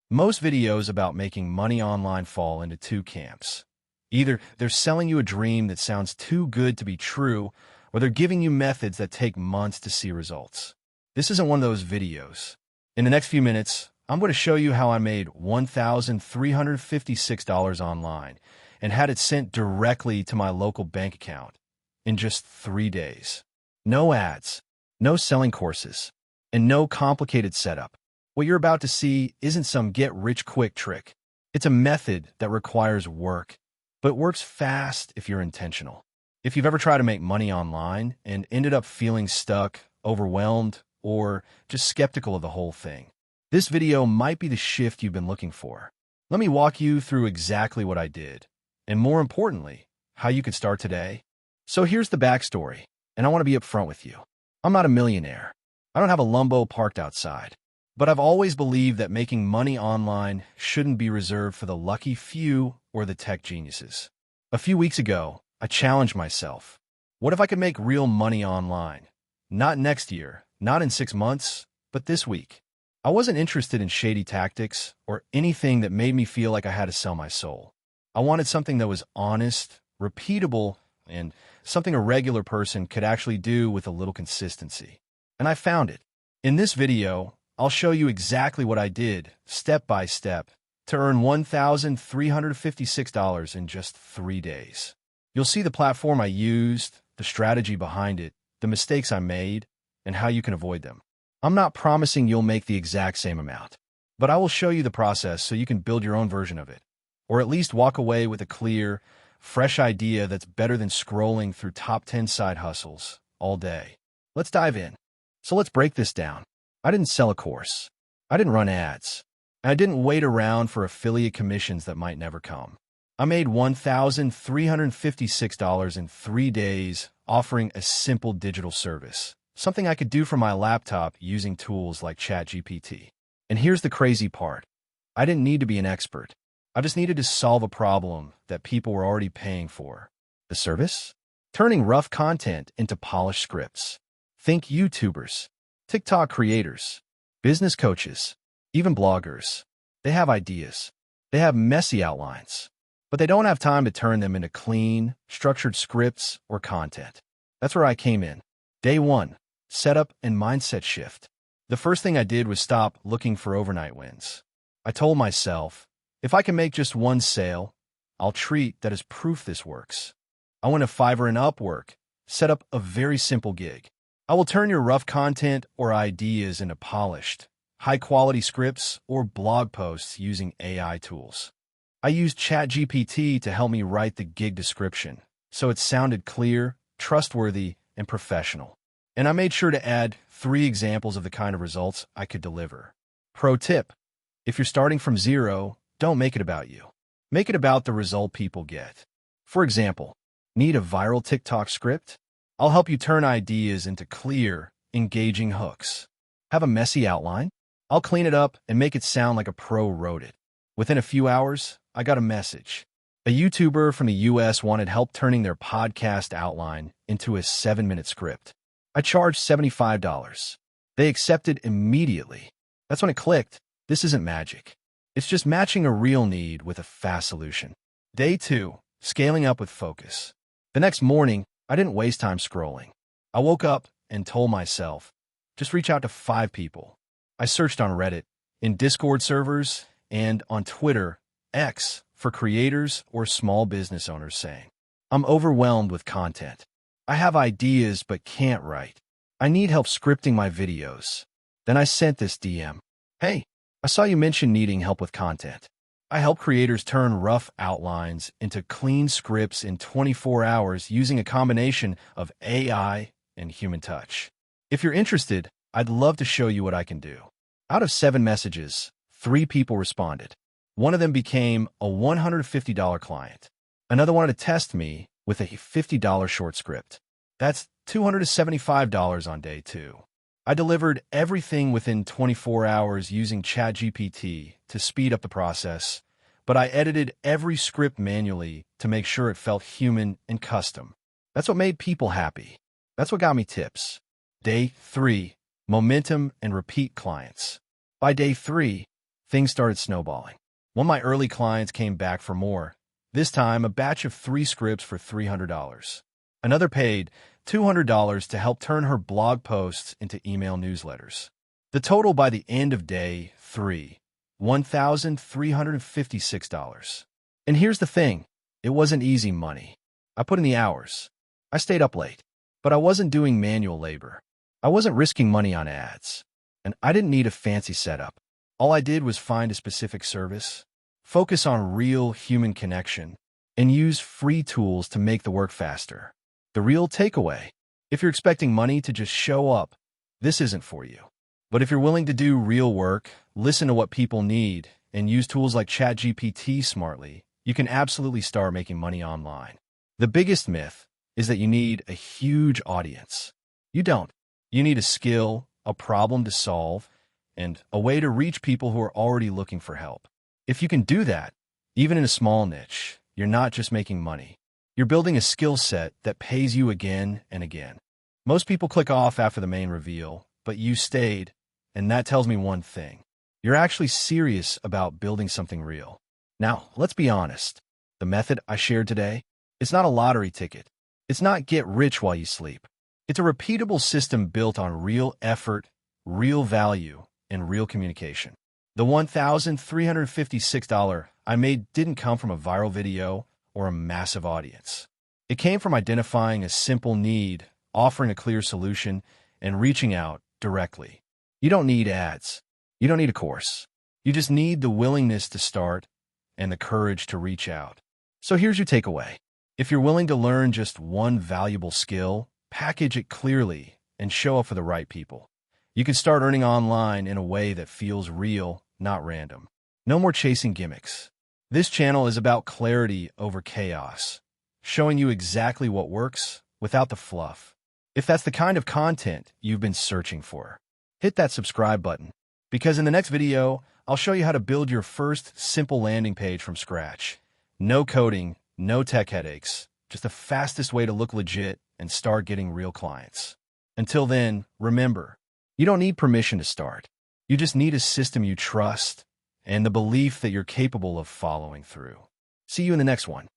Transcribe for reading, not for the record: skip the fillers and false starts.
Most videos about making money online fall into two camps. Either they're selling you a dream that sounds too good to be true, or they're giving you methods that take months to see results. This isn't one of those videos. In the next few minutes, I'm going to show you how I made $1,356 online and had it sent directly to my local bank account in just 3 days. No ads, no selling courses, and no complicated setup. What you're about to see isn't some get-rich-quick trick. It's a method that requires work, but works fast if you're intentional. If you've ever tried to make money online and ended up feeling stuck, overwhelmed, or just skeptical of the whole thing, this video might be the shift you've been looking for. Let me walk you through exactly what I did, and more importantly, how you could start today. So here's the backstory, and I want to be upfront with you. I'm not a millionaire. I don't have a Lambo parked outside. But I've always believed that making money online shouldn't be reserved for the lucky few or the tech geniuses. A few weeks ago, I challenged myself. What if I could make real money online? Not next year, not in 6 months, but this week. I wasn't interested in shady tactics or anything that made me feel like I had to sell my soul. I wanted something that was honest, repeatable, and something a regular person could actually do with a little consistency. And I found it. In this video, I'll show you exactly what I did, step by step, to earn $1,356 in just 3 days. You'll see the platform I used, the strategy behind it, the mistakes I made, and how you can avoid them. I'm not promising you'll make the exact same amount, but I will show you the process so you can build your own version of it, or at least walk away with a clear, fresh idea that's better than scrolling through top 10 side hustles all day. Let's dive in. So let's break this down. I didn't sell a course. I didn't run ads. And I didn't wait around for affiliate commissions that might never come. I made $1,356 in 3 days offering a simple digital service, something I could do from my laptop using tools like ChatGPT. And here's the crazy part. I didn't need to be an expert. I just needed to solve a problem that people were already paying for. The service? Turning rough content into polished scripts. Think YouTubers, TikTok creators, business coaches, even bloggers. They have ideas. They have messy outlines, but they don't have time to turn them into clean, structured scripts or content. That's where I came in. Day 1, setup and mindset shift. The first thing I did was stop looking for overnight wins. I told myself, if I can make just one sale, I'll treat that as proof this works. I went to Fiverr and Upwork, set up a very simple gig. I will turn your rough content or ideas into polished, high-quality scripts or blog posts using AI tools. I used ChatGPT to help me write the gig description, so it sounded clear, trustworthy, and professional. And I made sure to add 3 examples of the kind of results I could deliver. Pro tip: if you're starting from zero, don't make it about you. Make it about the result people get. For example, need a viral TikTok script? I'll help you turn ideas into clear, engaging hooks. Have a messy outline? I'll clean it up and make it sound like a pro wrote it. Within a few hours, I got a message. A YouTuber from the US wanted help turning their podcast outline into a 7-minute script. I charged $75. They accepted immediately. That's when it clicked. This isn't magic. It's just matching a real need with a fast solution. Day 2, scaling up with focus. The next morning, I didn't waste time scrolling. I woke up and told myself, just reach out to 5 people. I searched on Reddit, in Discord servers, and on Twitter, X, for creators or small business owners saying, I'm overwhelmed with content. I have ideas but can't write. I need help scripting my videos. Then I sent this DM. Hey, I saw you mention needing help with content. I help creators turn rough outlines into clean scripts in 24 hours using a combination of AI and human touch. If you're interested, I'd love to show you what I can do. Out of 7 messages, 3 people responded. One of them became a $150 client. Another wanted to test me with a $50 short script. That's $275 on day 2. I delivered everything within 24 hours using ChatGPT to speed up the process, but I edited every script manually to make sure it felt human and custom. That's what made people happy. That's what got me tips. Day 3, momentum and repeat clients. By day 3, things started snowballing. One of my early clients came back for more, this time a batch of 3 scripts for $300. Another paid $200 to help turn her blog posts into email newsletters. The total by the end of day 3, $1,356. And here's the thing, it wasn't easy money. I put in the hours. I stayed up late, but I wasn't doing manual labor. I wasn't risking money on ads, and I didn't need a fancy setup. All I did was find a specific service, focus on real human connection, and use free tools to make the work faster. The real takeaway: if you're expecting money to just show up, this isn't for you. But if you're willing to do real work, listen to what people need, and use tools like ChatGPT smartly, you can absolutely start making money online. The biggest myth is that you need a huge audience. You don't. You need a skill, a problem to solve, and a way to reach people who are already looking for help. If you can do that, even in a small niche, you're not just making money. You're building a skill set that pays you again and again. Most people click off after the main reveal, but you stayed, and that tells me one thing. You're actually serious about building something real. Now, let's be honest. The method I shared today, it's not a lottery ticket. It's not get rich while you sleep. It's a repeatable system built on real effort, real value, and real communication. The $1,356 I made didn't come from a viral video or a massive audience. It came from identifying a simple need, offering a clear solution, and reaching out directly. You don't need ads. You don't need a course. You just need the willingness to start and the courage to reach out. So here's your takeaway. If you're willing to learn just one valuable skill, package it clearly, and show up for the right people, you can start earning online in a way that feels real, not random. No more chasing gimmicks. This channel is about clarity over chaos, showing you exactly what works without the fluff. If that's the kind of content you've been searching for, hit that subscribe button, because in the next video, I'll show you how to build your first simple landing page from scratch. No coding, no tech headaches, just the fastest way to look legit and start getting real clients. Until then, remember, you don't need permission to start. You just need a system you trust and the belief that you're capable of following through. See you in the next one.